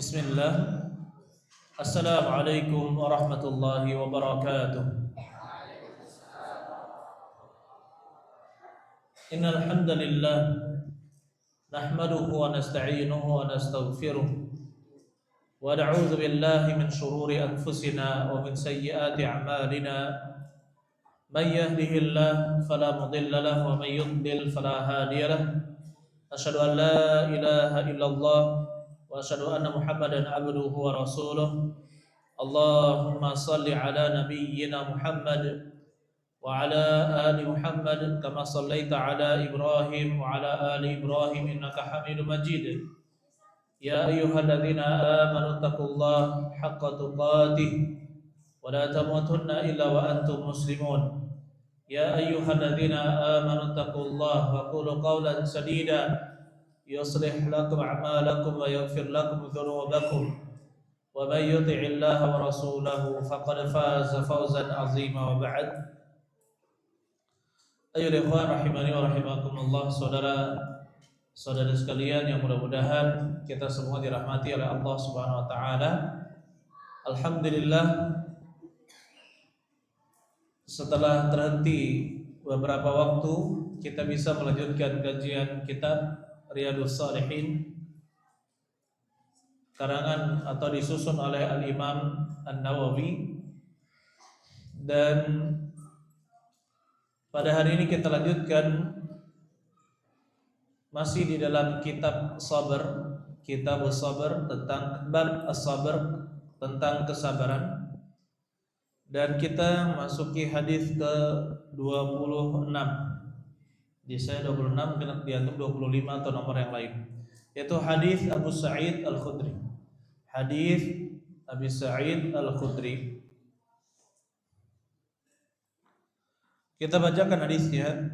Bismillah. Assalamualaikum warahmatullahi wabarakatuh. Innal hamdalillah nahmaduhu wa nasta'inuhu wa nastaghfiruh wa na'udzu billahi min shururi anfusina wa min sayyiati a'malina. May yahdihillahu fala mudilla lahu wa may yudlil fala hadiya lahu. Asyhadu an la ilaha illallah wa asyhadu anna Muhammadan abduhu wa rasuluh. Allahumma salli ala nabiyyina Muhammad wa ala ali Muhammad kama sallaita ala Ibrahim wa ala ali Ibrahim innaka Hamidum Majid. Ya ayyuhalladzina amanu taqullaha haqqa tuqatih wa la tamutunna illa wa antum muslimun. Ya ayyuhalladzina amanu taqullaha wa qulu qawlan sadida yuslih lakum a'malakum wa yaghfir lakum dhunubakum wa may yuti'illaha wa rasulahu faqad faza fawzan 'azima wa ba'd. Ayyuhal ikhwan rahimani wa rahimakumullah, saudara-saudara sekalian yang mudah-mudahan kita semua dirahmati oleh Allah Subhanahu wa taala. Alhamdulillah, setelah terhenti beberapa waktu kita bisa melanjutkan kajian kitab Riyadhus Shalihin karangan atau disusun oleh Al-Imam An-Nawawi, dan pada hari ini kita lanjutkan masih di dalam kitab Sabr, kitab Sabr tentang bab as-sabr, tentang kesabaran, dan kita masuki hadis ke 26. Di saya 26, kena diantum 25 atau nomor yang lain, yaitu hadis Abu Sa'id Al-Khudri. Hadis Abi Sa'id Al-Khudri. Kita bacakan hadisnya.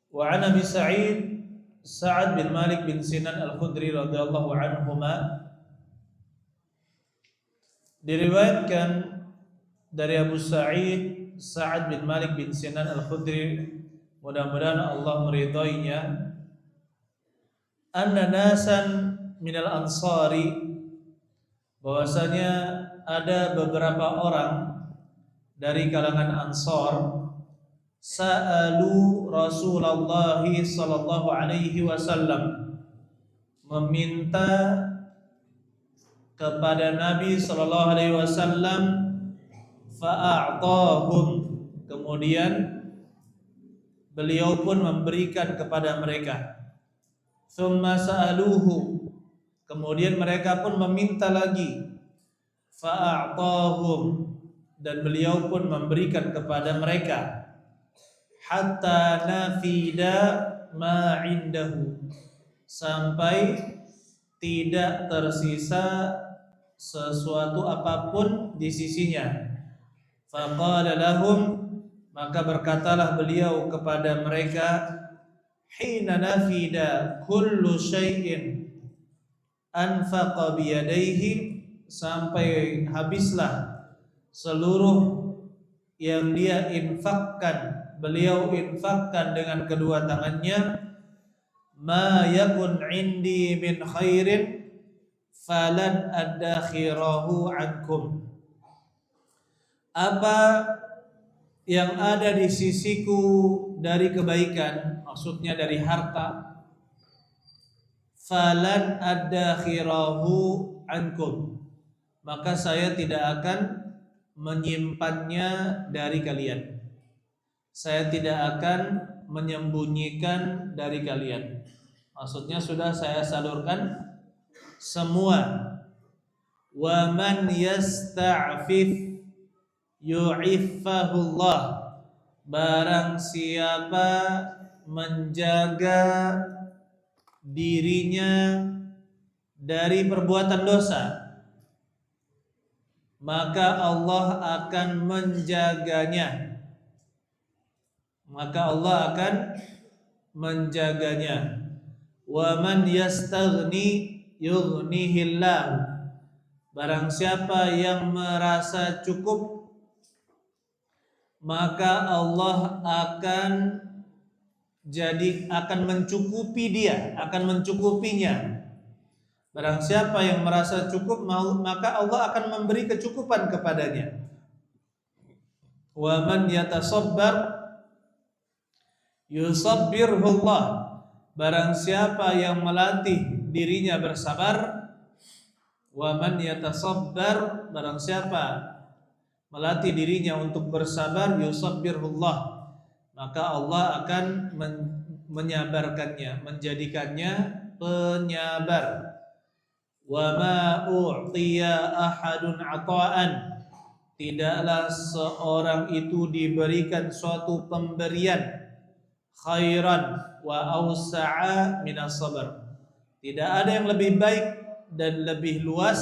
Wa 'an Abi Sa'id Sa'ad bin Malik bin Sinan Al-Khudri radhiyallahu anhuma, diriwayatkan dari Abu Sa'id Sa'ad bin Malik bin Sinan Al-Khudri, mudah-mudahan Allah meridhoinya, anna nasan minal ansari, bahwasanya ada beberapa orang dari kalangan Ansar, sa'alu Rasulullah sallallahu alaihi wasallam, meminta kepada Nabi sallallahu alaihi wasallam, fa'a'tahum, kemudian beliau pun memberikan kepada mereka. Tsumma sa'aluhu, kemudian mereka pun meminta lagi. Fa'a'tahum, dan beliau pun memberikan kepada mereka. Hatta nafida ma indahu, sampai tidak tersisa sesuatu apapun di sisinya. Faqala lahum, maka berkatalah beliau kepada mereka, hina nafida kullu syai'in anfaqa biyadaihi, sampai habislah seluruh yang dia infakkan, beliau infakkan dengan kedua tangannya, ma yakun indi min khairin falan adakhirahu ankum, apa yang ada di sisiku dari kebaikan, maksudnya dari harta, falan adakhirahu ankum, maka saya tidak akan menyimpannya dari kalian, saya tidak akan menyembunyikan dari kalian, maksudnya sudah saya salurkan semua. Wa man yasta'fif yu'iffahullah, barang siapa menjaga dirinya dari perbuatan dosa, maka Allah akan menjaganya, maka Allah akan menjaganya. Wa man yastaghni yughnihillah, barang siapa yang merasa cukup, maka Allah akan akan mencukupi dia, akan mencukupinya. Barang siapa yang merasa cukup, maka Allah akan memberi kecukupan kepadanya. Wa man yatasabbar yusabbirhullah. Barang siapa yang melatih dirinya bersabar, wa man yatasabbar, barang siapa melatih dirinya untuk bersabar, yusabbirhullah, maka Allah akan menyabarkannya, menjadikannya penyabar. Wa ma u'tiya ahadun ata'an, tidaklah seorang itu diberikan suatu pemberian khairan wa awsa'a minas sabr, tidak ada yang lebih baik dan lebih luas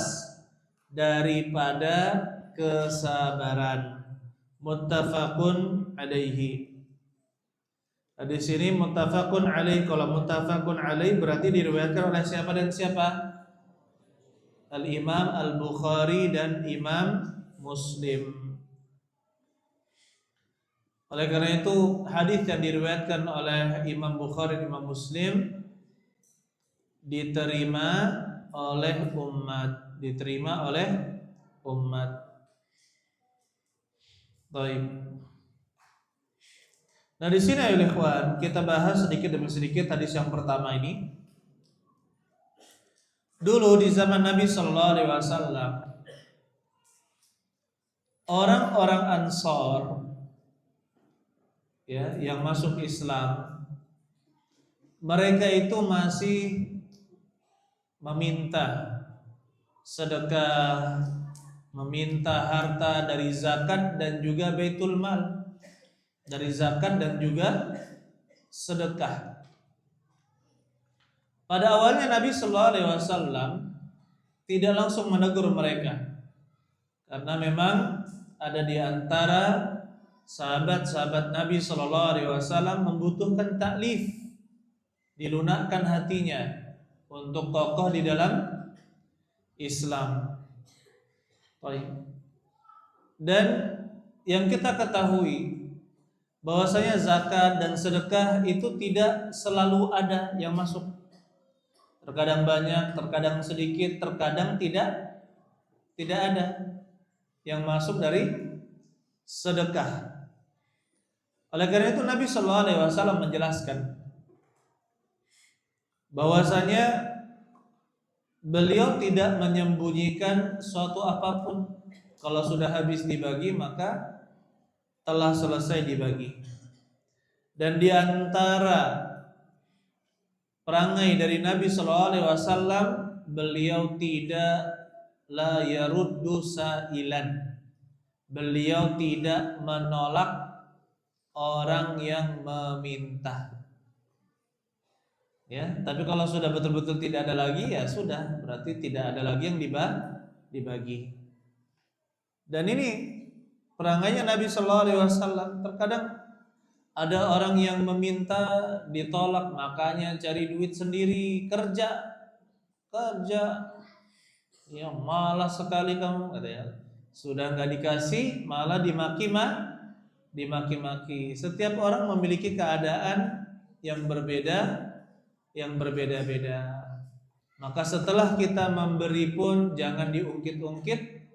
daripada kesabaran. Muttafaqun alaihi. Di sini muttafaqun alaihi. Kalau muttafaqun alaihi berarti diriwayatkan oleh siapa dan siapa? Al-Imam Al-Bukhari dan Imam Muslim. Oleh karena itu hadis yang diriwayatkan oleh Imam Bukhari dan Imam Muslim diterima oleh umat, diterima oleh umat. Baik. Nah, di sini ya ikhwan, kita bahas sedikit demi sedikit hadis yang pertama ini. Dulu di zaman Nabi sallallahu alaihi wasallam, orang-orang Ansor ya yang masuk Islam, mereka itu masih meminta sedekah, meminta harta dari zakat dan juga baitul mal, dari zakat dan juga sedekah. Pada awalnya Nabi sallallahu alaihi wasallam tidak langsung menegur mereka, karena memang ada di antara sahabat-sahabat Nabi sallallahu alaihi wasallam membutuhkan taklif, dilunakkan hatinya untuk tokoh di dalam Islam. Dan yang kita ketahui bahwasanya zakat dan sedekah itu tidak selalu ada yang masuk. Terkadang banyak, terkadang sedikit, terkadang tidak ada yang masuk dari sedekah. Oleh karena itu Nabi sallallahu alaihi wasallam menjelaskan bahwasanya beliau tidak menyembunyikan suatu apapun. Kalau sudah habis dibagi maka telah selesai dibagi. Dan di antara perangai dari Nabi sallallahu alaihi wasallam, beliau tidak la yaruddu sa'ilan. Beliau tidak menolak orang yang meminta. Ya, tapi kalau sudah betul-betul tidak ada lagi, ya sudah, berarti tidak ada lagi yang dibagi. Dan ini perangainya Nabi sallallahu alaihi wasallam. Terkadang ada orang yang meminta ditolak, makanya cari duit sendiri, kerja, ya malas sekali kamu, katanya. Sudah nggak dikasih, malah dimaki-maki. Setiap orang memiliki keadaan yang berbeda-beda. Maka setelah kita memberi pun jangan diungkit-ungkit.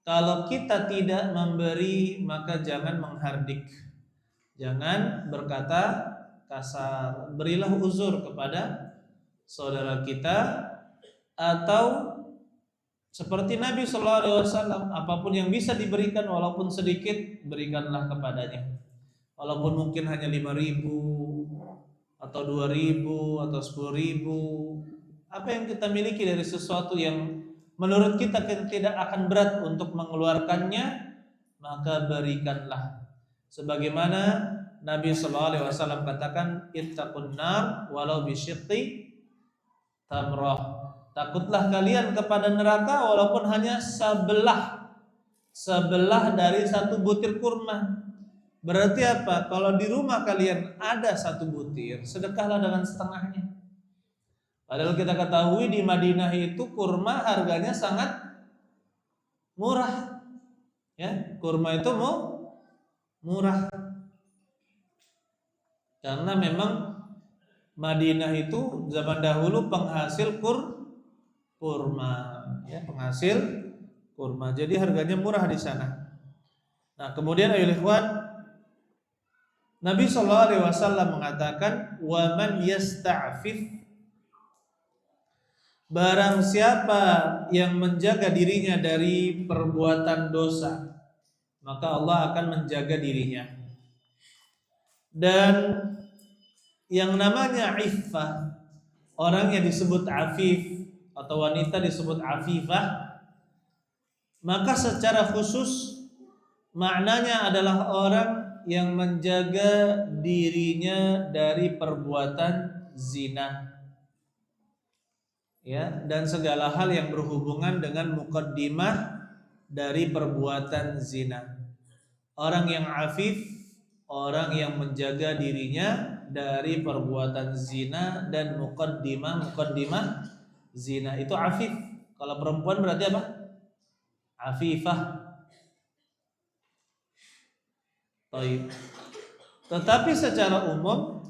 Kalau kita tidak memberi, maka jangan menghardik. Jangan berkata kasar. Berilah uzur kepada saudara kita, atau seperti Nabi sallallahu alaihi wasallam, apapun yang bisa diberikan walaupun sedikit, berikanlah kepadanya. Walaupun mungkin hanya 5.000 atau 2.000 atau 10.000. Apa yang kita miliki dari sesuatu yang menurut kita tidak akan berat untuk mengeluarkannya, maka berikanlah. Sebagaimana Nabi sallallahu alaihi wasallam katakan, ittaqun nar walau bisyiqqi tamrah. Takutlah kalian kepada neraka walaupun hanya sebelah dari satu butir kurma. Berarti apa? Kalau di rumah kalian ada satu butir, sedekahlah dengan setengahnya. Padahal kita ketahui di Madinah itu kurma harganya sangat murah. Ya, kurma itu murah. Karena memang Madinah itu zaman dahulu penghasil kurma, ya, penghasil kurma. Jadi harganya murah di sana. Nah, kemudian ayolah ikhwan, Nabi SAW mengatakan, wa man yasta'fif, barang siapa yang menjaga dirinya dari perbuatan dosa, maka Allah akan menjaga dirinya. Dan yang namanya iffah, orang yang disebut afif atau wanita disebut afifah, maka secara khusus maknanya adalah orang yang menjaga dirinya dari perbuatan zina, ya, dan segala hal yang berhubungan dengan muqaddimah dari perbuatan zina. Orang yang afif, orang yang menjaga dirinya dari perbuatan zina dan muqaddimah zina, itu afif. Kalau perempuan berarti apa? Afifah. Baik. Tetapi secara umum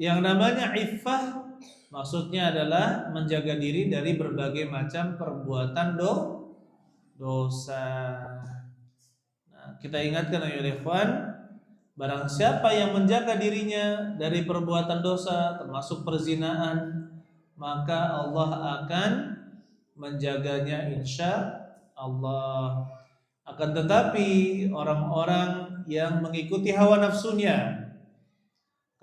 yang namanya iffah maksudnya adalah menjaga diri dari berbagai macam perbuatan dosa. Nah, kita ingatkan ya ikhwan, barang siapa yang menjaga dirinya dari perbuatan dosa termasuk perzinaan, maka Allah akan menjaganya insya Allah. Akan tetapi orang-orang yang mengikuti hawa nafsunya,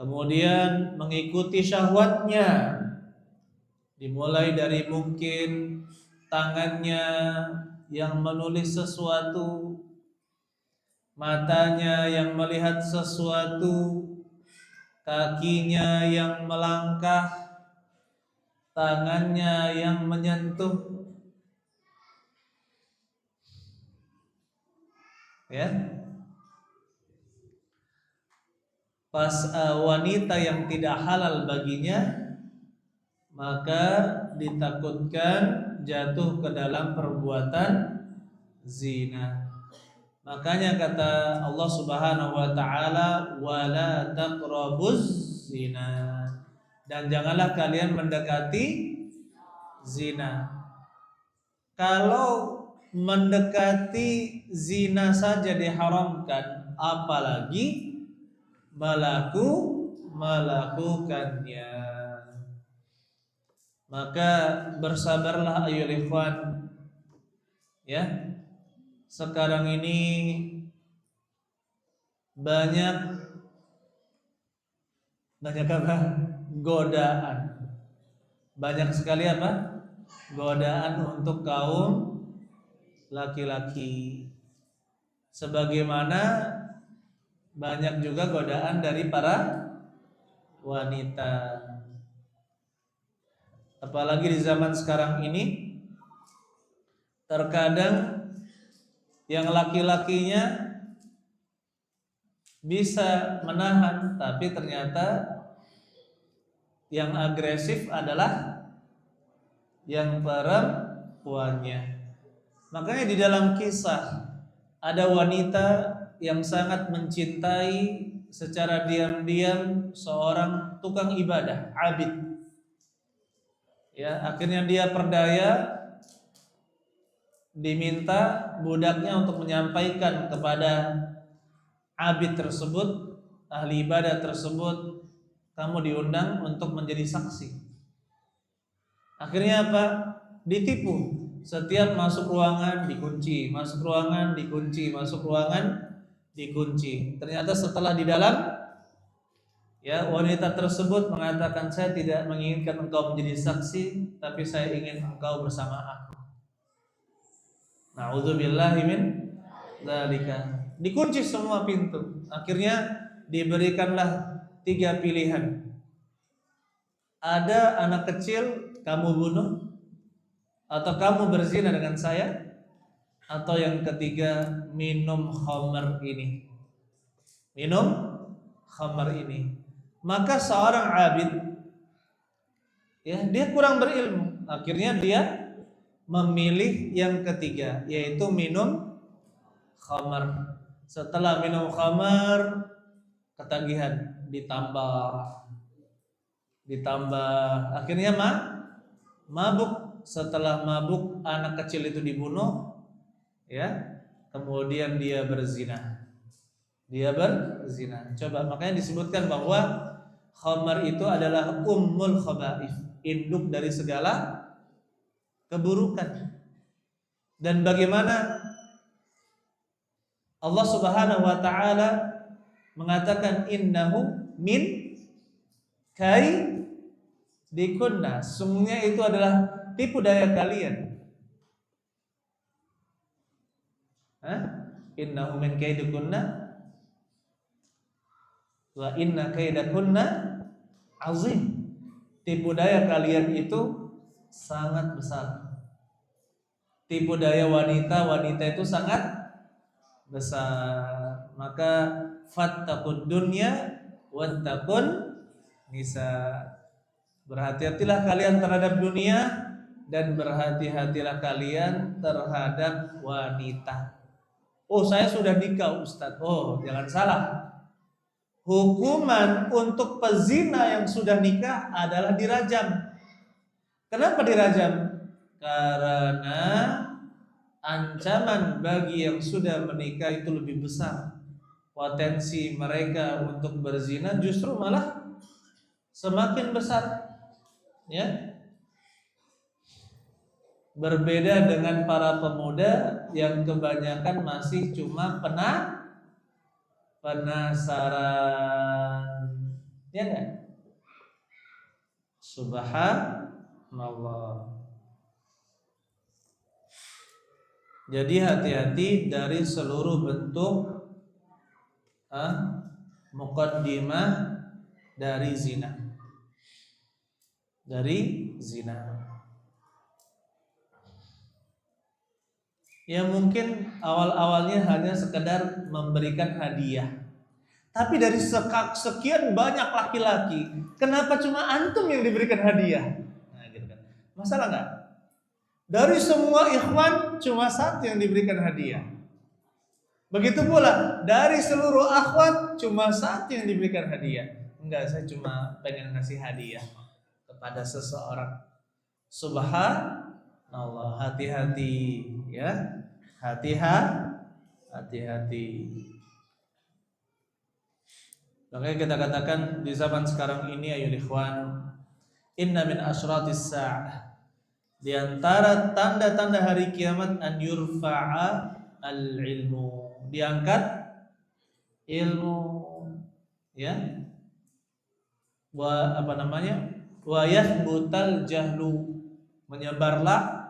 kemudian mengikuti syahwatnya, dimulai dari mungkin tangannya yang menulis sesuatu, matanya yang melihat sesuatu, kakinya yang melangkah, tangannya yang menyentuh, ya, pas wanita yang tidak halal baginya, maka ditakutkan jatuh ke dalam perbuatan zina. Makanya kata Allah Subhanahu wa taala, wala taqrabuz zina, dan janganlah kalian mendekati zina. Kalau mendekati zina saja diharamkan, apalagi melakukannya. Maka bersabarlah ayolah ikhwan, ya. Sekarang ini banyak apa? Godaan. Banyak sekali apa? Godaan untuk kaum laki-laki. Sebagaimana banyak juga godaan dari para wanita. Apalagi di zaman sekarang ini, terkadang yang laki-lakinya bisa menahan, tapi ternyata yang agresif adalah yang perempuannya. Makanya di dalam kisah ada wanita yang sangat mencintai secara diam-diam seorang tukang ibadah, abid. Ya, akhirnya dia perdaya, diminta budaknya untuk menyampaikan kepada abid tersebut, ahli ibadah tersebut, kamu diundang untuk menjadi saksi. Akhirnya apa? Ditipu. Setiap masuk ruangan dikunci, masuk ruangan dikunci, masuk ruangan dikunci. Ternyata setelah di dalam, ya, wanita tersebut mengatakan, saya tidak menginginkan engkau menjadi saksi, tapi saya ingin engkau bersama aku. Na'udzubillahi min dzalika. Dikunci semua pintu. Akhirnya diberikanlah 3 pilihan. Ada anak kecil kamu bunuh, atau kamu berzina dengan saya, atau yang ketiga minum khamar ini. Minum khamar ini. Maka seorang abid, ya, dia kurang berilmu. Akhirnya dia memilih yang ketiga, yaitu minum khamar. Setelah minum khamar, ketagihan, ditambah, akhirnya mabuk. setelah mabuk anak kecil itu dibunuh, ya, kemudian dia berzina. Coba, makanya disebutkan bahwa khamar itu adalah ummul khaba'ith, induk dari segala keburukan. Dan bagaimana Allah Subhanahu wa taala mengatakan innahu min kaidikunna, sungguhnya itu adalah tipu daya kalian. Innahu min kaidikunna wa inna kaidakunna azim. Tipu daya kalian itu sangat besar. Tipu daya wanita itu sangat besar. Maka fattaqud dunya wattaqun nisa. Berhati-hatilah kalian terhadap dunia dan berhati-hatilah kalian terhadap wanita. Oh, saya sudah nikah, Ustaz. Oh, jangan salah. Hukuman untuk pezina yang sudah nikah adalah dirajam. Kenapa dirajam? Karena ancaman bagi yang sudah menikah itu lebih besar. Potensi mereka untuk berzina justru malah semakin besar. Ya. Berbeda dengan para pemuda yang kebanyakan masih cuma penasaran. Ya enggak? Subhanallah. Jadi hati-hati dari seluruh bentuk muqaddimah dari zina. Ya mungkin awal-awalnya hanya sekedar memberikan hadiah. Tapi dari sekian banyak laki-laki, kenapa cuma antum yang diberikan hadiah? Nah, gitu kan. Masalah enggak? Dari semua ikhwan cuma satu yang diberikan hadiah. Begitu pula dari seluruh akhwat cuma satu yang diberikan hadiah. Enggak, saya cuma pengen ngasih hadiah kepada seseorang. Subhanallah, hati-hati ya. Hati-hati. Makanya kita katakan di zaman sekarang ini ayol ikhwan, inna min asyratis sa'ah, di antara tanda-tanda hari kiamat an yurfa'a al-ilmu, diangkat ilmu, ya. Wa yathbutal jahlu, menyebarlah,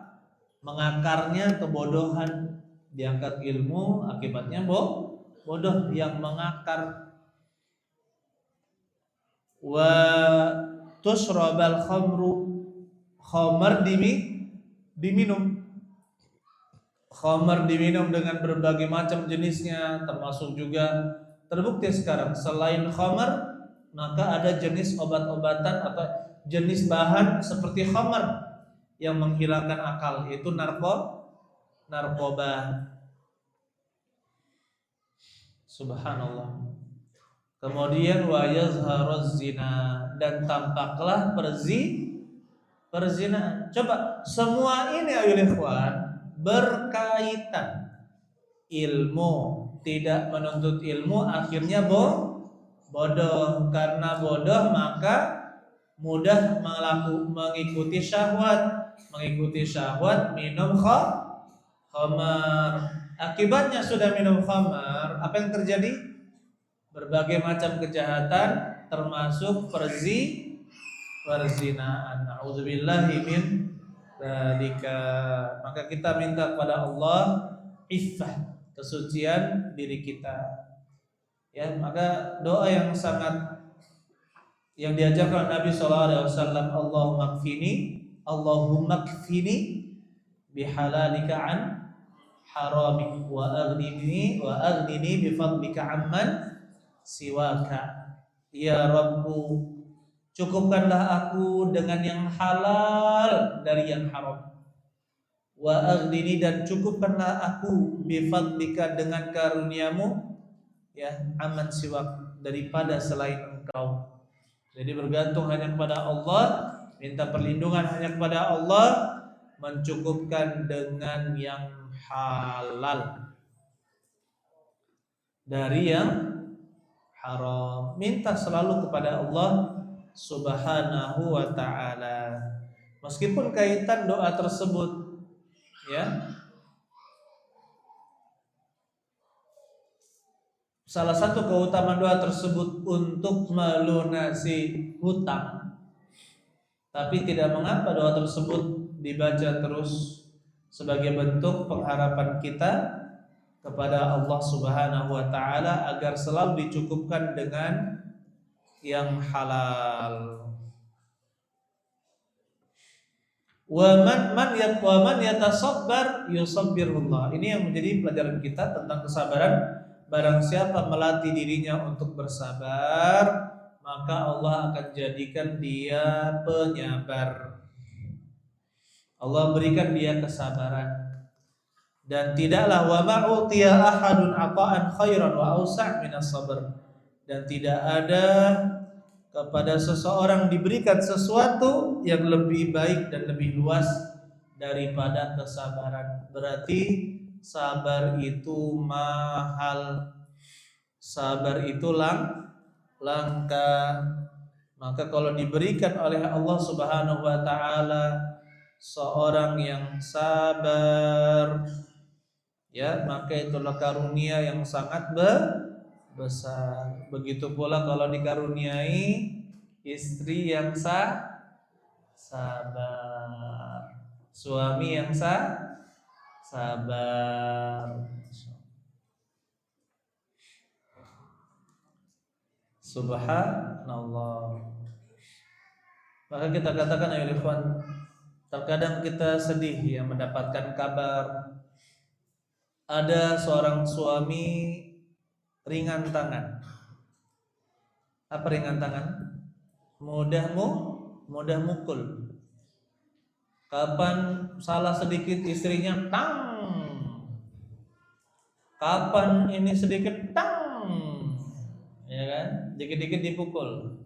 mengakarnya kebodohan. Diangkat ilmu, akibatnya bodoh yang mengakar. Wa tushrabal khamru, khamar diminum. Khamar diminum dengan berbagai macam jenisnya, termasuk juga terbukti sekarang selain khamar maka ada jenis obat-obatan atau jenis bahan seperti khamar yang menghilangkan akal, yaitu narkoba. Subhanallah. Kemudian wa yazharuz zina, dan tampaklah perzinaan. Coba, semua ini ayol ikhwan berkaitan. Ilmu, tidak menuntut ilmu akhirnya bodoh. Karena bodoh maka mudah mengikuti syahwat. Minum khamar. Akibatnya sudah minum khamar, apa yang terjadi? Berbagai macam kejahatan, termasuk perzinaan. Nauzubillahi min dzalika. Maka kita minta kepada Allah iffah, kesucian diri kita. Ya, maka doa yang diajarkan Nabi sallallahu alaihi wasallam, Allahumma kfini bihalalika an haramik wa aghnini bifadlika amman siwaka. Ya Rabbu, cukupkanlah aku dengan yang halal dari yang haram. Wa aghnini, dan cukupkanlah aku bifadlika dengan karuniamu, ya, amman siwak, daripada selain engkau. Jadi bergantung hanya kepada Allah, minta perlindungan hanya kepada Allah, mencukupkan dengan yang halal dari yang haram. Minta selalu kepada Allah Subhanahu wa ta'ala. Meskipun kaitan doa tersebut, ya, salah satu keutamaan doa tersebut untuk melunasi hutang, tapi tidak mengapa doa tersebut dibaca terus sebagai bentuk pengharapan kita kepada Allah Subhanahu wa ta'ala agar selalu dicukupkan dengan yang halal. Wa man yatasabbar yusabbirullah. Ini yang menjadi pelajaran kita tentang kesabaran. Barang siapa melatih dirinya untuk bersabar, maka Allah akan jadikan dia penyabar. Allah berikan dia kesabaran. Dan tidaklah wa ma'utiya ahadun ata'an khairan wa awsa' minas sabr. Dan tidak ada kepada seseorang diberikan sesuatu yang lebih baik dan lebih luas daripada kesabaran. Berarti sabar itu mahal, sabar itu langka. Maka kalau diberikan oleh Allah Subhanahu wa ta'ala seorang yang sabar, ya, maka itulah karunia yang sangat besar. Begitu pula kalau dikaruniai istri yang sabar, suami yang sabar. Subhanallah. Maka kita katakan, ayo ikhwan, terkadang kita sedih ya mendapatkan kabar ada seorang suami ringan tangan. Apa ringan tangan? Mudah mukul. Kapan salah sedikit istrinya tang. Kapan ini sedikit tang. Ya kan? Dikit-dikit dipukul.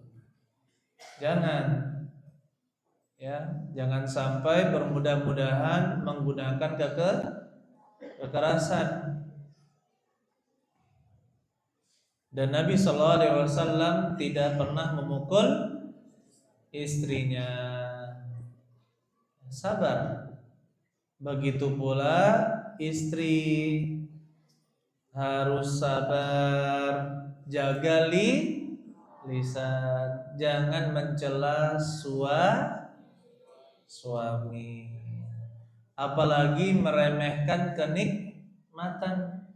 Jangan. Ya, jangan sampai bermudah-mudahan menggunakan kekerasan. Dan Nabi Shallallahu Alaihi Wasallam tidak pernah memukul istrinya. Sabar. Begitu pula istri harus sabar. Jaga lisan. Jangan mencela suami. Apalagi meremehkan kenikmatan.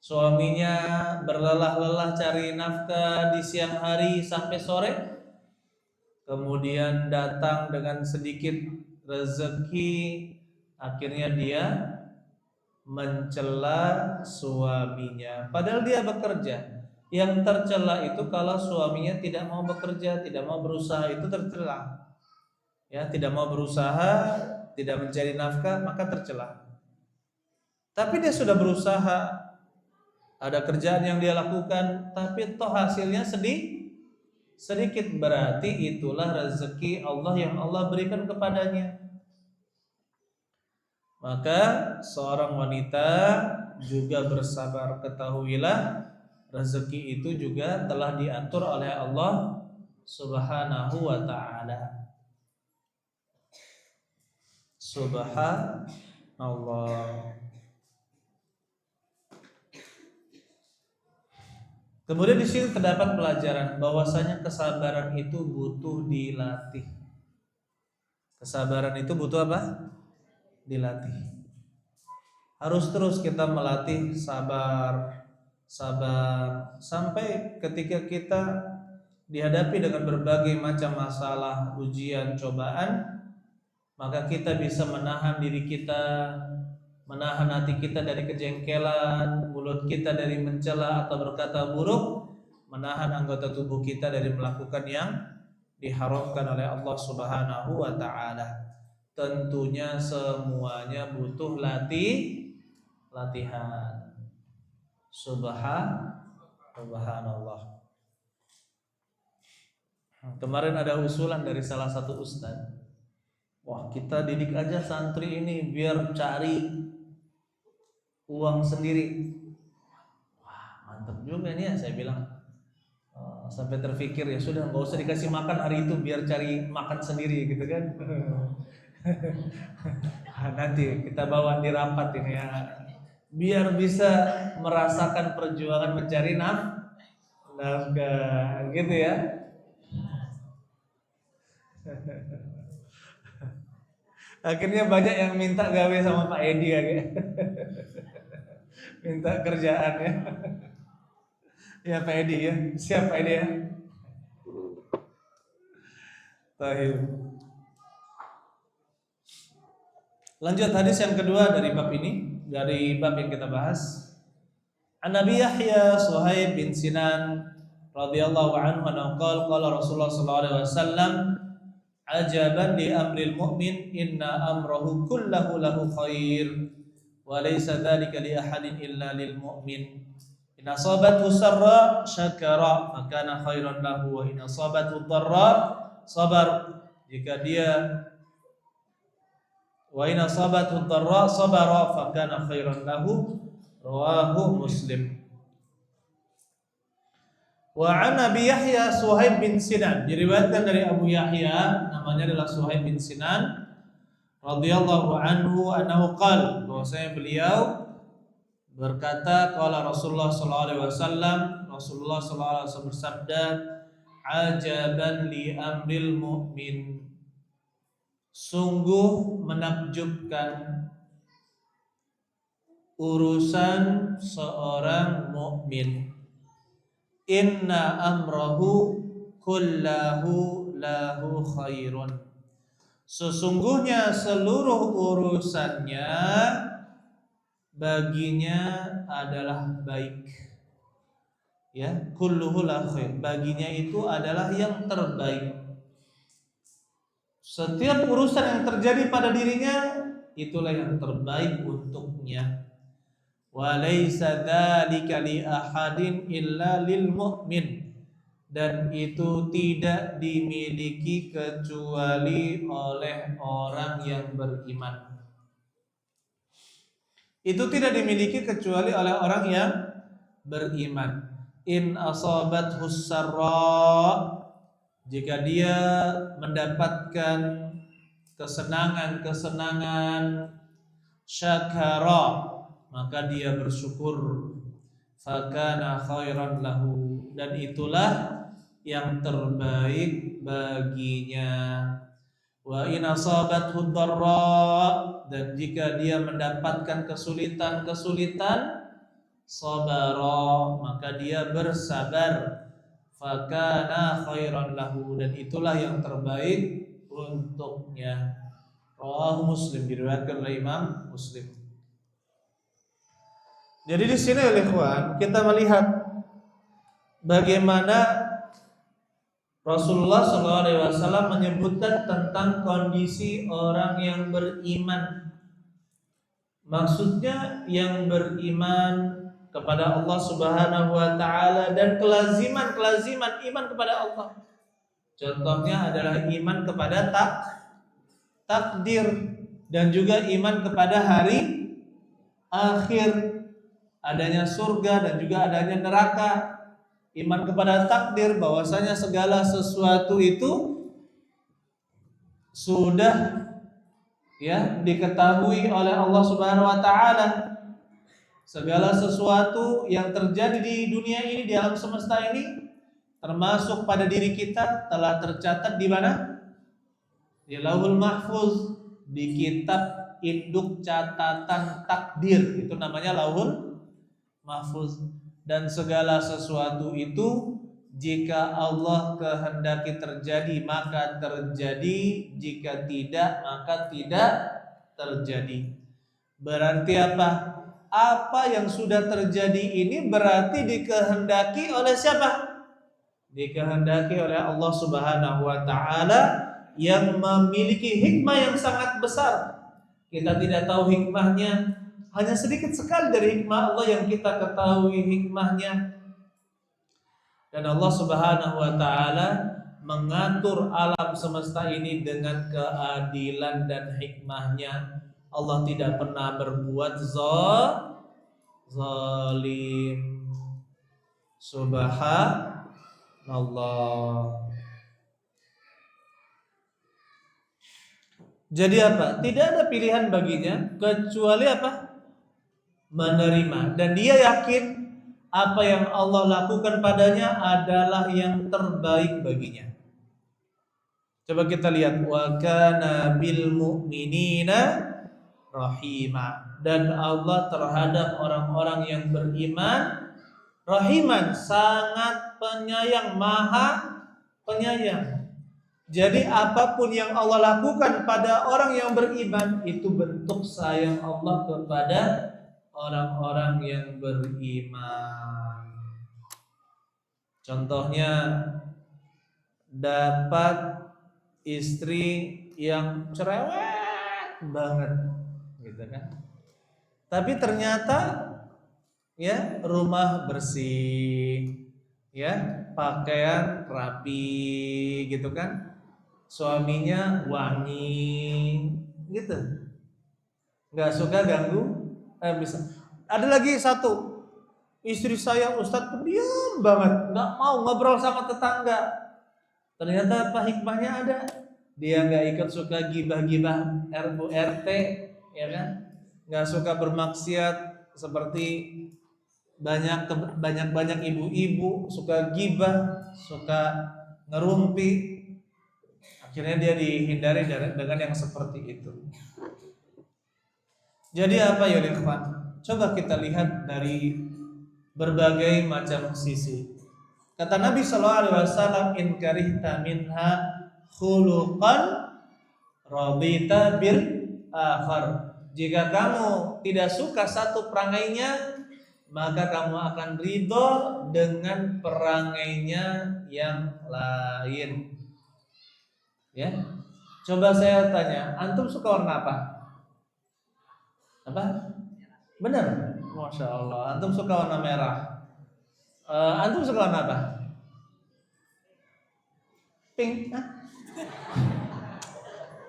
Suaminya berlelah-lelah cari nafkah di siang hari sampai sore, kemudian datang dengan sedikit rezeki, akhirnya dia mencela suaminya. Padahal dia bekerja. Yang tercela itu kalau suaminya tidak mau bekerja, tidak mau berusaha, itu tercela. Ya, tidak mau berusaha, tidak mencari nafkah, maka tercela. Tapi dia sudah berusaha, ada kerjaan yang dia lakukan, tapi toh hasilnya sedikit, berarti itulah rezeki Allah yang Allah berikan kepadanya. Maka seorang wanita juga bersabar. Ketahuilah rezeki itu juga telah diatur oleh Allah Subhanahu wa ta'ala. Subhanallah. Kemudian di sini terdapat pelajaran bahwasanya kesabaran itu butuh dilatih. Kesabaran itu butuh apa? Dilatih. Harus terus kita melatih sabar sampai ketika kita dihadapi dengan berbagai macam masalah, ujian, cobaan, maka kita bisa menahan diri kita, menahan hati kita dari kejengkelan, mulut kita dari mencela atau berkata buruk, menahan anggota tubuh kita dari melakukan yang diharamkan oleh Allah Subhanahu wa ta'ala. Tentunya semuanya butuh latihan. Subhanallah. Kemarin ada usulan dari salah satu ustaz. Wah, kita didik aja santri ini biar cari uang sendiri. Wah, mantap juga nih ya, saya bilang. Sampai terpikir ya sudah nggak usah dikasih makan hari itu, biar cari makan sendiri gitu kan. Nanti kita bawa di rapat ini ya, biar bisa merasakan perjuangan mencari nafkah gitu ya. Akhirnya banyak yang minta gawe sama Pak Edi ya, minta kerjaan ya. Ya Pak Edi ya, siap Pak Edi ya. Tahil. Lanjut hadis yang kedua dari bab ini, dari bab yang kita bahas. An Nabi Yahya Suhaib bin Sinan radhiyallahu anhu qala qala Rasulullah sallallahu alaihi wasallam ajaban li amril mu'min inna amrahu kullahu lahu khair wa laysa dhalika li ahadin illa lil mu'min in asabathu sarra syakara fakana khairan lahu wa in asabathu dharra sabar jika dia wa in asabathu dharra sabara fakana khairan lahu rawahu Muslim. Wa an Abi Yahya Suhaib bin Sinan, diriwayatkan dari Abu Yahya namanya adalah Suhaib bin Sinan radhiyallahu anhu annahu qala, bahwasanya beliau berkata qala Rasulullah sallallahu alaihi wasallam, Rasulullah sallallahu alaihi wasallam bersabda ajaban li amril mu'min, sungguh menakjubkan urusan seorang mukmin. Inna amrahu kullahu lahu khairun, sesungguhnya seluruh urusannya baginya adalah baik. Ya, kulluhu lahu khair, baginya itu adalah yang terbaik. Setiap urusan yang terjadi pada dirinya itulah yang terbaik untuknya. Wa laisa dzalika li ahadin illa lil mu'min, dan itu tidak dimiliki kecuali oleh orang yang beriman. Itu tidak dimiliki kecuali oleh orang yang beriman. In asabathu sarra, jika dia mendapatkan kesenangan-kesenangan, syakara, maka dia bersyukur, fakana khairan lahu, dan itulah yang terbaik baginya. Wa in asabathu dharra, dan jika dia mendapatkan kesulitan-kesulitan, sabara, maka dia bersabar, fakana khairan lahu, dan itulah yang terbaik untuknya. Rawahu Muslim, diriwayatkan oleh Imam Muslim. Jadi di sini oleh ikhwan kita melihat bagaimana Rasulullah SAW menyebutkan tentang kondisi orang yang beriman. Maksudnya yang beriman kepada Allah Subhanahu wa taala dan kelaziman iman kepada Allah. Contohnya adalah iman kepada takdir dan juga iman kepada hari akhir, adanya surga dan juga adanya neraka. Iman kepada takdir, bahwasanya segala sesuatu itu sudah diketahui oleh Allah Subhanahu wa taala. Segala sesuatu yang terjadi di dunia ini, di alam semesta ini, termasuk pada diri kita, telah tercatat di mana? Di Lauhul Mahfuz, di kitab induk catatan takdir, itu namanya Lauhul Mahfuz. Dan segala sesuatu itu jika Allah kehendaki terjadi maka terjadi, jika tidak maka tidak terjadi. Berarti apa? Apa yang sudah terjadi ini berarti dikehendaki oleh siapa? Dikehendaki oleh Allah Subhanahu wa taala yang memiliki hikmah yang sangat besar. Kita tidak tahu hikmahnya, hanya sedikit sekali dari hikmah Allah yang kita ketahui hikmahnya. Dan Allah Subhanahu wa taala mengatur alam semesta ini dengan keadilan dan hikmahnya. Allah tidak pernah berbuat zalim. Subhanallah. Jadi apa? Tidak ada pilihan baginya kecuali apa? Menerima. Dan dia yakin apa yang Allah lakukan padanya adalah yang terbaik baginya. Coba kita lihat, wa kana bil mu'minina rahima. Dan Allah terhadap orang-orang yang beriman rahiman, sangat penyayang, maha penyayang. Jadi apapun yang Allah lakukan pada orang yang beriman itu bentuk sayang Allah kepada orang-orang yang beriman. Contohnya dapat istri yang cerewet banget gitu kan. Tapi ternyata ya rumah bersih, ya pakaian rapi gitu kan. Suaminya wangi gitu. Enggak suka ganggu. Bisa. Ada lagi satu, istri saya Ustadz pendiam banget, nggak mau ngobrol sama tetangga. Ternyata apa hikmahnya ada? Dia nggak ikut suka gibah-gibah RT, ya kan? Nggak suka bermaksiat seperti banyak ibu-ibu suka gibah, suka ngerumpi. Akhirnya dia dihindari dengan yang seperti itu. Jadi apa ya ikhwan? Coba kita lihat dari berbagai macam sisi. Kata Nabi SAW, in karihta minha khuluqan radita bil akhar. Jika kamu tidak suka satu perangainya, maka kamu akan ridho dengan perangainya yang lain. Ya, coba saya tanya, antum suka warna apa? Apa? Benar, masya Allah. Antum suka warna merah. Antum suka warna apa? Pink.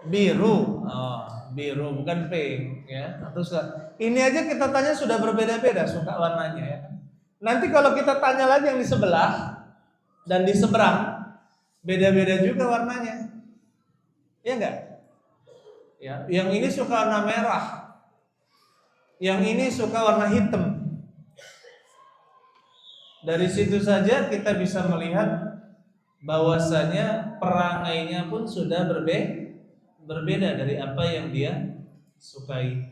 Biru. Oh, biru bukan pink. Ya. Antum suka. Ini aja kita tanya sudah berbeda-beda suka warnanya. Ya. Nanti kalau kita tanya lagi yang di sebelah dan di seberang, beda-beda juga warnanya. Iya enggak? Ya. Yang ini suka warna merah. Yang ini suka warna hitam. Dari situ saja kita bisa melihat bahwasanya perangainya pun sudah berbeda dari apa yang dia sukai.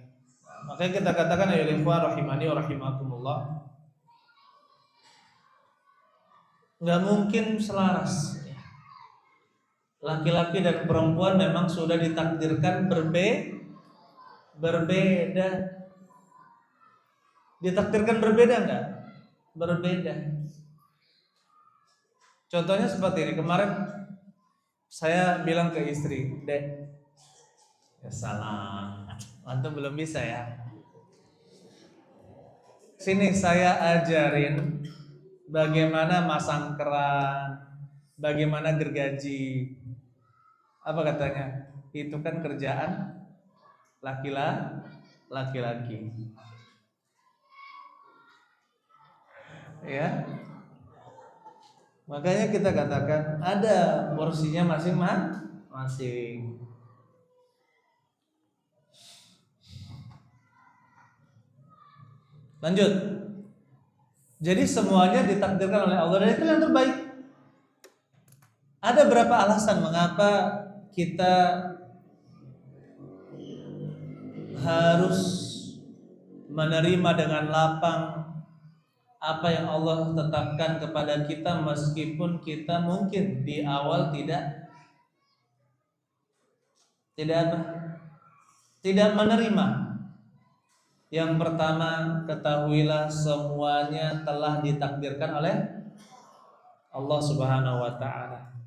Makanya kita katakan ya ikhwan rahimani wa rahimakumullah, nggak mungkin selaras. Laki-laki dan perempuan memang sudah ditakdirkan berbeda. Ditakdirkan berbeda enggak? Berbeda. Contohnya seperti ini. Kemarin saya bilang ke istri, "Dek, ya salam. Antum belum bisa ya. Sini saya ajarin bagaimana masang keran, bagaimana gergaji." Apa katanya? Itu kan kerjaan laki-laki. Ya, makanya kita katakan ada porsinya masing-masing. Lanjut. Jadi semuanya ditakdirkan oleh Allah dan itu yang terbaik. Ada berapa alasan mengapa kita harus menerima dengan lapang apa yang Allah tetapkan kepada kita, meskipun kita mungkin di awal tidak menerima. Yang pertama, ketahuilah semuanya telah ditakdirkan oleh Allah Subhanahu wa taala.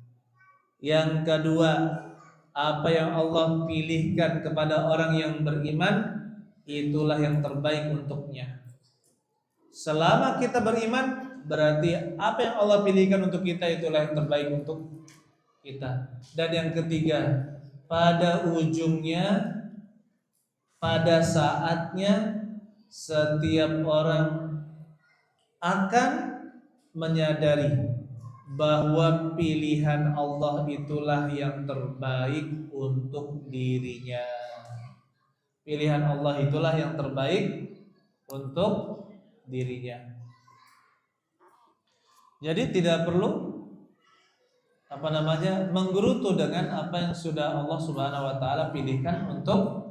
Yang kedua, apa yang Allah pilihkan kepada orang yang beriman, itulah yang terbaik untuknya. Selama kita beriman, berarti apa yang Allah pilihkan untuk kita itulah yang terbaik untuk kita. Dan yang ketiga, pada ujungnya, pada saatnya, setiap orang akan menyadari bahwa pilihan Allah itulah yang terbaik untuk dirinya. Pilihan Allah itulah yang terbaik untuk dirinya. Jadi tidak perlu menggerutu dengan apa yang sudah Allah Subhanahu wa taala pilihkan untuk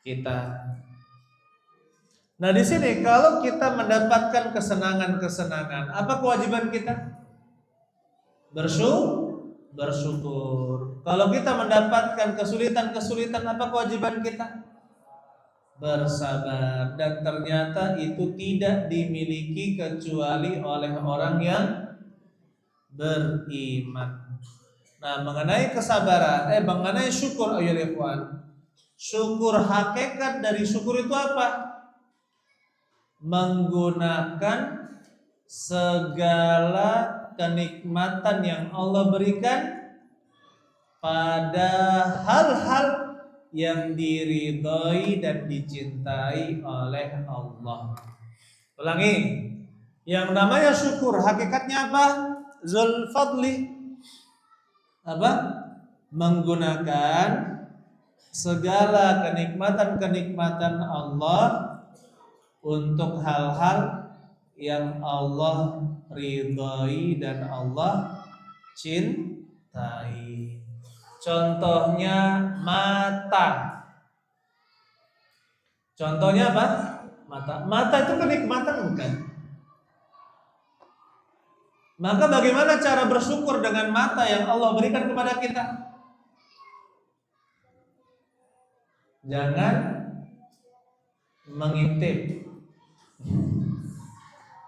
kita. Nah, di sini kalau kita mendapatkan kesenangan-kesenangan, apa kewajiban kita? Bersyukur. Kalau kita mendapatkan kesulitan-kesulitan, apa kewajiban kita? Bersabar. Dan ternyata itu tidak dimiliki kecuali oleh orang yang beriman. Nah, mengenai kesabaran, mengenai syukur, ayo ikhwan. Syukur, hakikat dari syukur itu apa? Menggunakan segala kenikmatan yang Allah berikan pada hal-hal yang diridhoi dan dicintai oleh Allah. Ulangi, yang namanya syukur hakikatnya apa? Zulfadli, apa? Menggunakan segala kenikmatan-kenikmatan Allah untuk hal-hal yang Allah ridhai dan Allah cintai. Contohnya mata. Contohnya apa? Mata. Mata itu kenikmatan bukan? Maka bagaimana cara bersyukur dengan mata yang Allah berikan kepada kita? Jangan mengintip.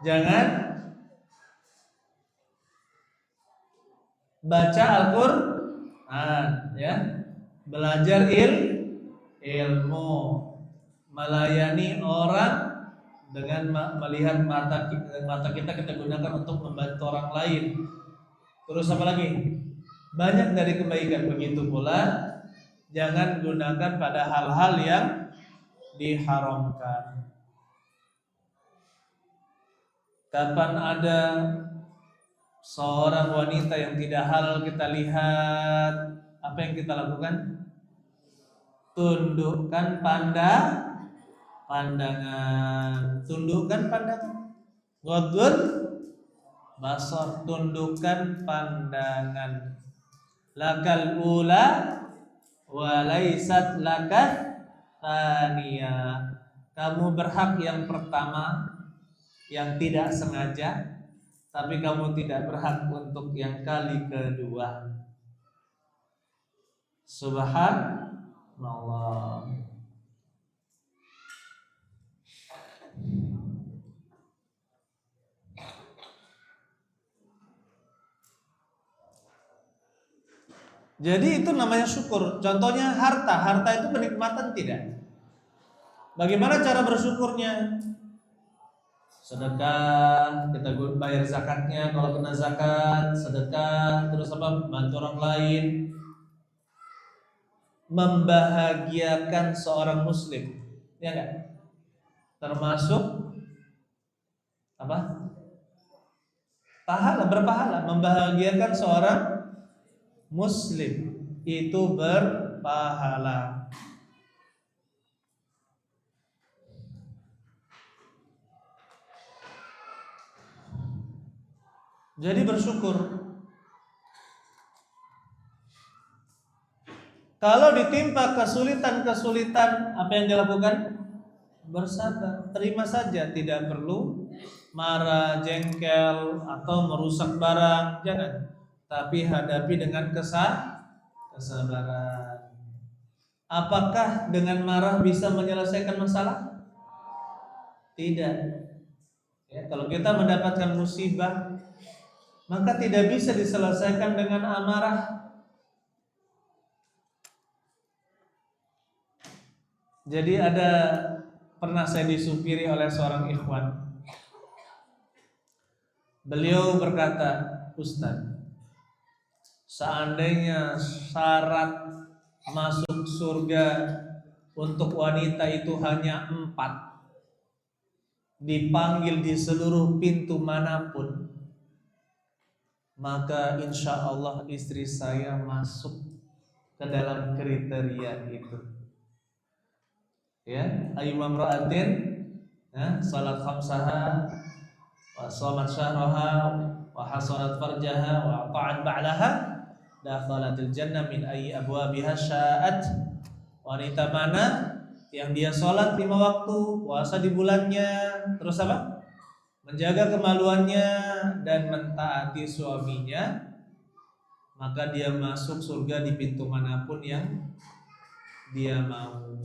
Jangan baca Al-Qur'an, ya. Belajar ilmu, melayani orang dengan melihat mata kita gunakan untuk membantu orang lain. Terus apa lagi? Banyak dari kebaikan. Begitu pula jangan gunakan pada hal-hal yang diharamkan. Kapan ada seorang wanita yang tidak halal kita lihat, apa yang kita lakukan? Tundukkan pandangan. Tundukkan pandangan. Ghaddul basar, tundukkan pandangan. Lakal ula wa laysat lakat taniya. Kamu berhak yang pertama, yang tidak sengaja, tapi kamu tidak berhak untuk yang kali kedua. Subhanallah. Jadi itu namanya syukur. Contohnya harta. Harta itu kenikmatan tidak? Bagaimana cara bersyukurnya? Sedekah, kita bayar zakatnya kalau kena zakat, sedekah, terus apa? Bantu orang lain. Membahagiakan seorang muslim, ya enggak? Termasuk apa? Pahala, berpahala. Membahagiakan seorang muslim itu berpahala. Jadi bersyukur. Kalau ditimpa kesulitan-kesulitan, apa yang dilakukan? Bersabar. Terima saja, tidak perlu marah, jengkel, atau merusak barang. Jangan. Tapi hadapi dengan kesabaran. Apakah dengan marah bisa menyelesaikan masalah? Tidak. Ya, kalau kita mendapatkan musibah, maka tidak bisa diselesaikan dengan amarah. Jadi pernah saya disupiri oleh seorang ikhwan. Beliau berkata, Ustaz, Seandainya syarat masuk surga untuk wanita itu hanya 4, dipanggil di seluruh pintu manapun, maka insya Allah istri saya masuk ke dalam kriteria itu. Ya, ayyuma imra'atin salat khamsaha wa shamat syahraha wa hasanat farjaha wa ta'at ba'laha dakhalatil jannah min ayyi abwabiha sya'at. Wanita mana yang dia sholat 5 waktu, puasa di bulannya, terus apa? Menjaga kemaluannya dan mentaati suaminya, maka dia masuk surga di pintu manapun yang dia mau.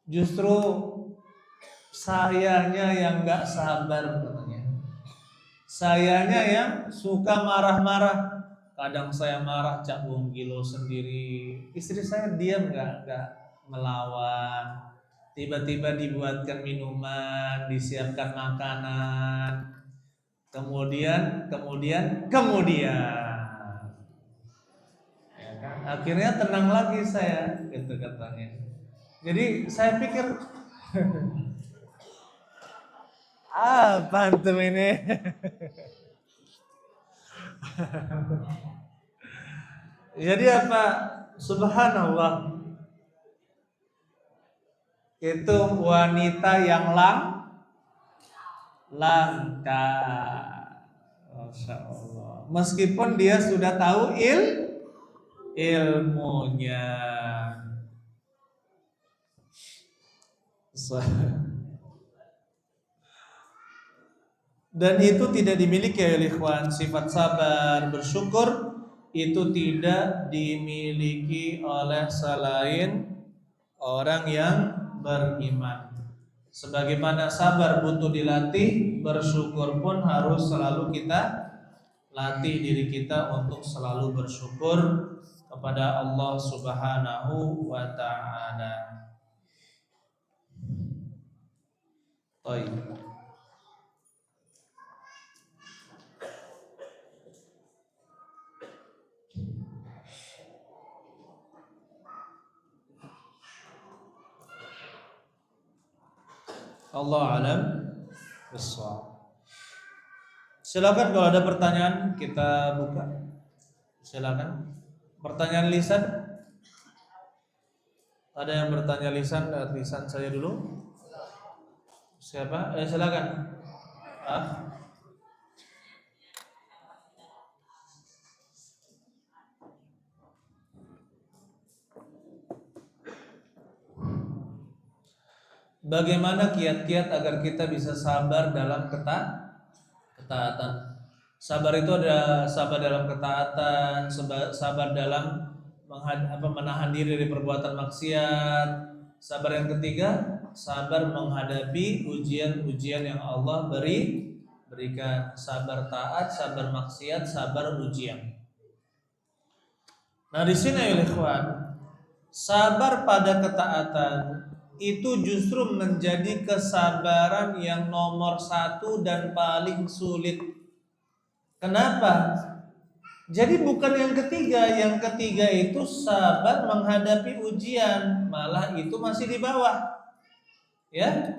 Justru sayanya yang gak sabar katanya. Sayanya yang suka marah-marah. Kadang saya marah cak wong gilo sendiri. Istri saya diam gak melawan. Tiba-tiba dibuatkan minuman, disiapkan makanan. Kemudian ya kan? Akhirnya tenang lagi saya, gitu katanya. Jadi saya pikir apa antum ini? Jadi apa? Subhanallah. Itu wanita yang langka. Masya Allah. Meskipun dia sudah tahu ilmunya. Dan itu tidak dimiliki oleh ikhwan. Sifat sabar, bersyukur itu tidak dimiliki oleh selain orang yang beriman. Sebagaimana sabar butuh dilatih, bersyukur pun harus selalu kita latih diri kita untuk selalu bersyukur kepada Allah Subhanahu wa ta'ala. Baik. Allah alam bissawab. Silakan kalau ada pertanyaan kita buka. Silakan. Pertanyaan lisan. Ada yang bertanya lisan, lisan saya dulu. Siapa? Silakan. Bagaimana kiat-kiat agar kita bisa sabar dalam ketaatan? Sabar itu ada sabar dalam ketaatan, sabar dalam menahan diri dari perbuatan maksiat. Sabar yang ketiga, sabar menghadapi ujian-ujian yang Allah berikan. Sabar taat, sabar maksiat, sabar ujian. Nah, di sini ya ikhwan, sabar pada ketaatan itu justru menjadi kesabaran yang nomor 1 dan paling sulit. Kenapa? Jadi bukan yang ketiga itu sabar menghadapi ujian, malah itu masih di bawah. Ya.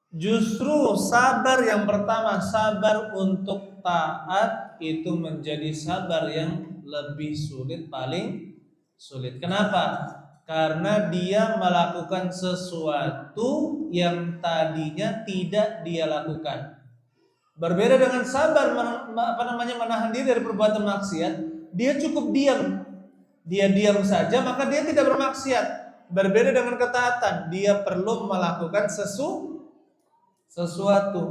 Justru sabar yang pertama, sabar untuk taat itu menjadi sabar yang lebih sulit, paling sulit. Kenapa? Karena dia melakukan sesuatu yang tadinya tidak dia lakukan. Berbeda dengan sabar menahan diri dari perbuatan maksiat, dia cukup diam. Dia diam saja maka dia tidak bermaksiat. Berbeda dengan ketaatan, dia perlu melakukan sesuatu.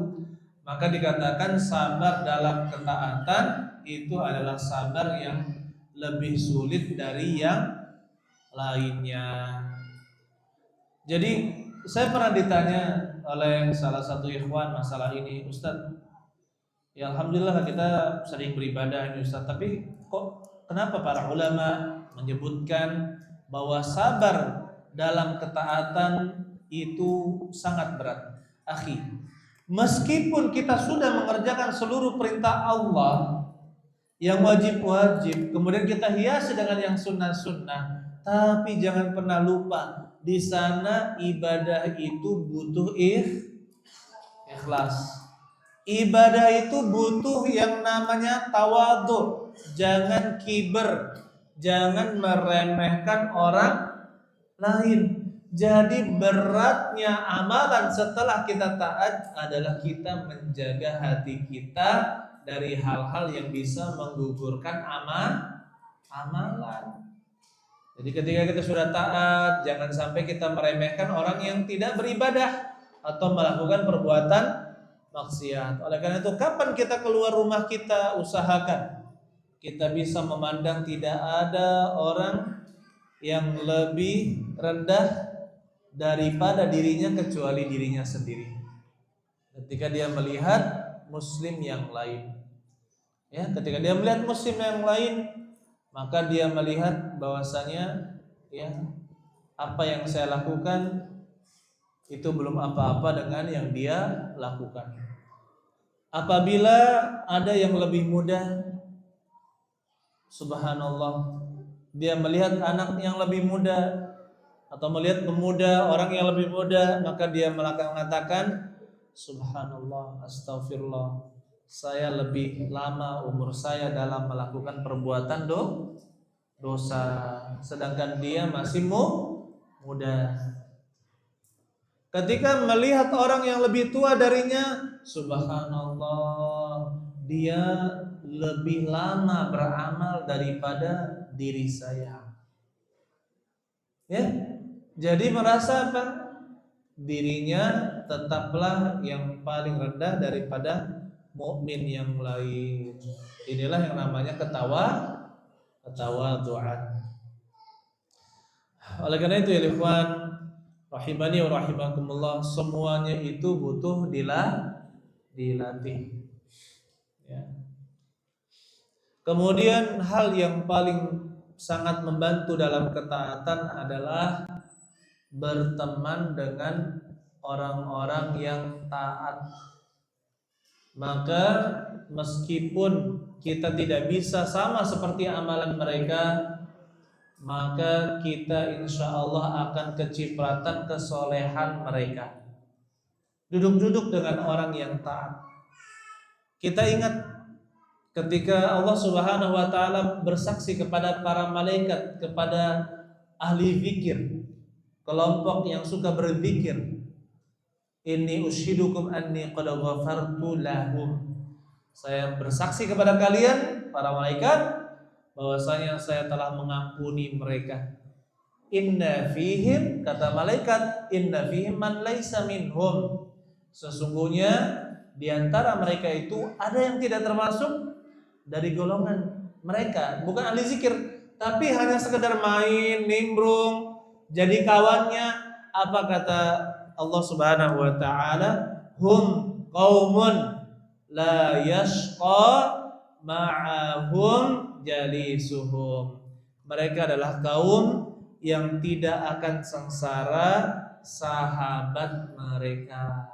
Maka dikatakan sabar dalam ketaatan itu adalah sabar yang lebih sulit dari yang lainnya. Jadi saya pernah ditanya oleh salah satu ikhwan masalah ini, Ustaz. Ya alhamdulillah kita sering beribadah ini Ustaz, tapi kok kenapa para ulama menyebutkan bahwa sabar dalam ketaatan itu sangat berat? Akhi, meskipun kita sudah mengerjakan seluruh perintah Allah yang wajib-wajib, kemudian kita hiasi dengan yang sunnah-sunnah. Tapi jangan pernah lupa, di sana ibadah itu butuh ikhlas. Ibadah itu butuh yang namanya tawadhu. Jangan kiber, jangan meremehkan orang lain. Jadi beratnya amalan setelah kita taat adalah kita menjaga hati kita dari hal-hal yang bisa menggugurkan amalan. Jadi ketika kita sudah taat, jangan sampai kita meremehkan orang yang tidak beribadah atau melakukan perbuatan maksiat. Oleh karena itu, kapan kita keluar rumah kita, usahakan kita bisa memandang tidak ada orang yang lebih rendah daripada dirinya kecuali dirinya sendiri. Ketika dia melihat muslim yang lain, ya, ketika dia melihat muslim yang lain, maka dia melihat bahwasanya, ya, apa yang saya lakukan itu belum apa-apa dengan yang dia lakukan. Apabila ada yang lebih muda, subhanallah, dia melihat anak yang lebih muda atau melihat pemuda, orang yang lebih muda, maka dia mengatakan, subhanallah, astagfirullah, saya lebih lama umur saya dalam melakukan perbuatan dosa, sedangkan dia masih muda. Ketika melihat orang yang lebih tua darinya, subhanallah, dia lebih lama beramal daripada diri saya. Ya, jadi merasa apa? Dirinya tetaplah yang paling rendah daripada mukmin yang lain. Inilah yang namanya ketawaduan. Oleh karena itu, ya ikhwan rahimani wa rahimakumullah, semuanya itu butuh dilatih. Ya. Kemudian hal yang paling sangat membantu dalam ketaatan adalah berteman dengan orang-orang yang taat. Maka meskipun kita tidak bisa sama seperti amalan mereka, maka kita insya Allah akan kecipratan kesolehan mereka. Duduk-duduk dengan orang yang taat. Kita ingat ketika Allah Subhanahu wa taala bersaksi kepada para malaikat, kepada ahli zikir, kelompok yang suka berzikir, inni ushidukum anni qad ghafartu lahum. Saya bersaksi kepada kalian para malaikat bahwasanya saya telah mengampuni mereka. Inna fihim, kata malaikat, inna fihim man laisa minhum. Sesungguhnya di antara mereka itu ada yang tidak termasuk dari golongan mereka, bukan ahli zikir, tapi hanya sekedar main, nimbrung, jadi kawannya. Apa kata Allah Subhanahu wa taala? Hum qaumun la yashqa ma'ahum jalisuhum. Mereka adalah kaum yang tidak akan sengsara sahabat mereka.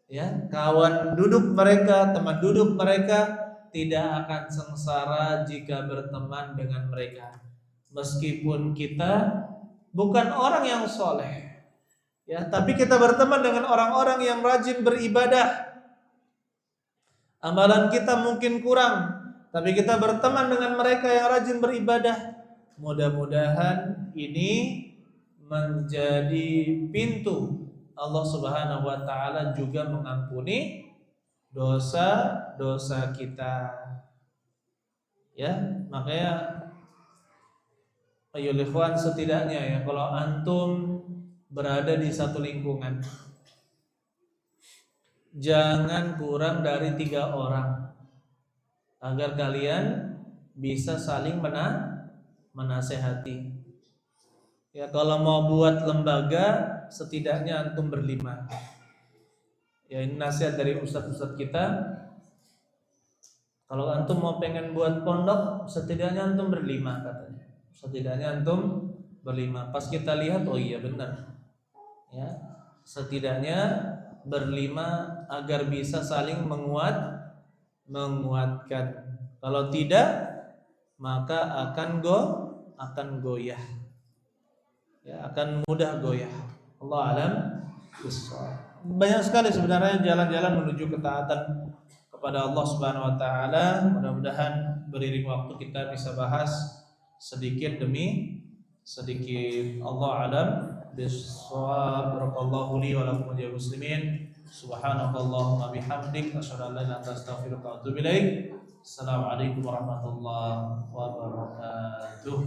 Ya, kawan duduk mereka, teman duduk mereka tidak akan sengsara jika berteman dengan mereka. Meskipun kita bukan orang yang soleh, ya, tapi kita berteman dengan orang-orang yang rajin beribadah. Amalan kita mungkin kurang, tapi kita berteman dengan mereka yang rajin beribadah. Mudah-mudahan ini menjadi pintu Allah Subhanahu wa taala juga mengampuni dosa-dosa kita. Ya, makanya ayo ikhwan, setidaknya ya, kalau antum berada di satu lingkungan, jangan kurang dari 3 orang agar kalian bisa saling menasehati. Ya, kalau mau buat lembaga, setidaknya antum berlima. Ya, ini nasihat dari ustadz-ustadz kita. Kalau antum mau pengen buat pondok, setidaknya antum berlima, katanya. Setidaknya antum berlima. Pas kita lihat, oh iya benar. Ya, setidaknya berlima agar bisa saling menguatkan. Kalau tidak, maka akan goyah. Ya, akan mudah goyah. Allah alam bissawab. Banyak sekali sebenarnya jalan-jalan menuju ketaatan kepada Allah Subhanahu wa taala. Mudah-mudahan beriring waktu kita bisa bahas sedikit demi sedikit. Allah alam bissawab. Barakallahu li wa lakum ya muslimin. Subhanakallahumma bihamdik asyhadu an la ilaha illa anta astaghfiruka wa atubu ilaik. Assalamualaikum warahmatullahi wabarakatuh.